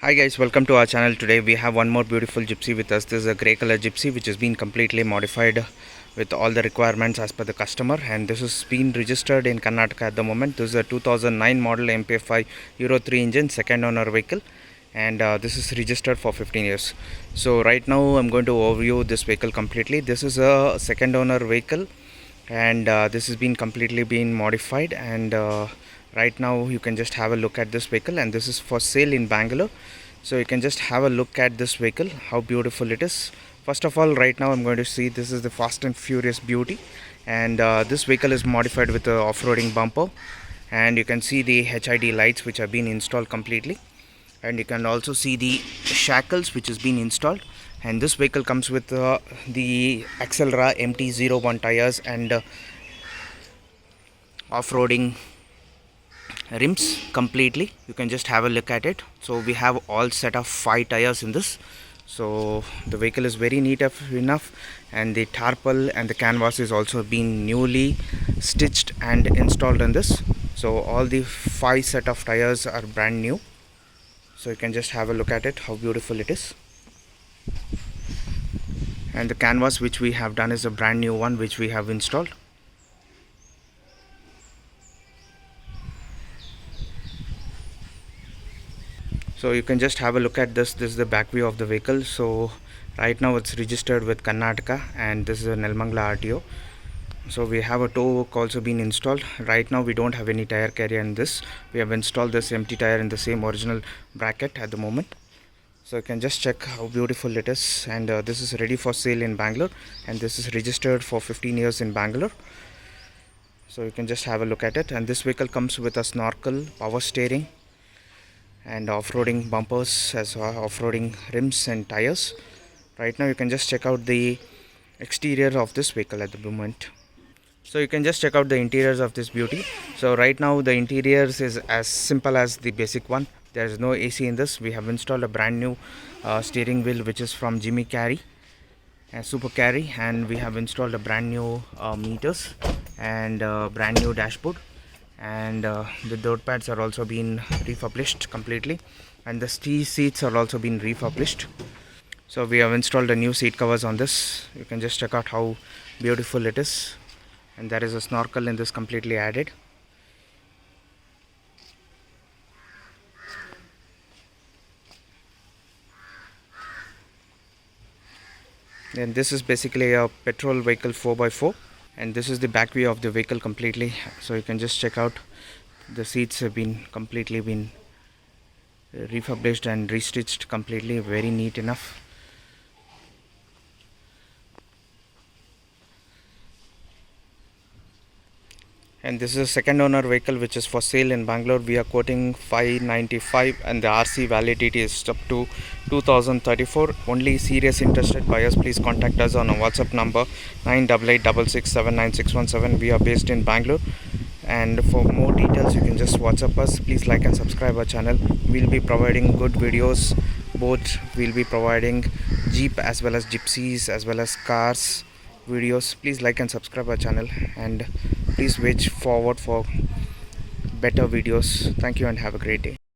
Hi guys, welcome to our channel. Today we have one more beautiful gypsy with us. This is a grey color gypsy which has been completely modified with all the requirements as per the customer, and this has been registered in Karnataka at the moment. This is a 2009 model MPF5 Euro 3 engine, second owner vehicle, and this is registered for 15 years. So right now I'm going to overview this vehicle completely. This is a second owner vehicle, and this has been completely modified, and right now you can just have a look at this vehicle, and this is for sale in Bangalore. So you can just have a look at this vehicle, how beautiful it is. First of all, right now I'm going to see this is the Fast and Furious beauty, and this vehicle is modified with a off-roading bumper, and you can see the HID lights which have been installed completely, and you can also see the shackles which has been installed. And this vehicle comes with the Accelera MT-01 tires and off-roading rims completely. You can just have a look at it. So we have all set of 5 tires in this. So the vehicle is very neat enough, and the tarpaul and the canvas is also being newly stitched and installed in this. So all the 5 set of tires are brand new. So you can just have a look at it, how beautiful it is. And the canvas which we have done is a brand new one which we have installed. So you can just have a look at this. This is the back view of the vehicle. So right now it's registered with Karnataka, and this is a Nelamangala RTO. So we have a tow hook also been installed. Right now we don't have any tire carrier in this. We have installed this empty tire in the same original bracket at the moment. So you can just check how beautiful it is, and this is ready for sale in Bangalore, and this is registered for 15 years in Bangalore. So you can just have a look at it. And this vehicle comes with a snorkel, power steering, and off-roading bumpers as well, off-roading rims and tires. Right now you can just check out the exterior of this vehicle at the moment. So you can just check out the interiors of this beauty. So right now the interiors is as simple as the basic one. There is no AC in this. We have installed a brand new steering wheel which is from Jimmy Carry and Super Carry, and we have installed a brand new meters and brand new dashboard, and the door pads are also been refurbished completely, and the seats are also been refurbished. So we have installed a new seat covers on this. You can just check out how beautiful it is, and there is a snorkel in this completely added. And this is basically a petrol vehicle 4x4, and this is the back view of the vehicle completely. So you can just check out the seats have been completely refurbished and restitched completely, very neat enough. And this is a second owner vehicle which is for sale in Bangalore. We are quoting 595, and the RC validity is up to 2034. Only serious interested buyers, please contact us on our WhatsApp number 9886679617. We are based in Bangalore, and for more details you can just WhatsApp us. Please like and subscribe our channel. We'll be providing good videos. Both we'll be providing Jeep as well as gypsies as well as cars videos. Please like and subscribe our channel, and please wait forward for better videos. Thank you and have a great day.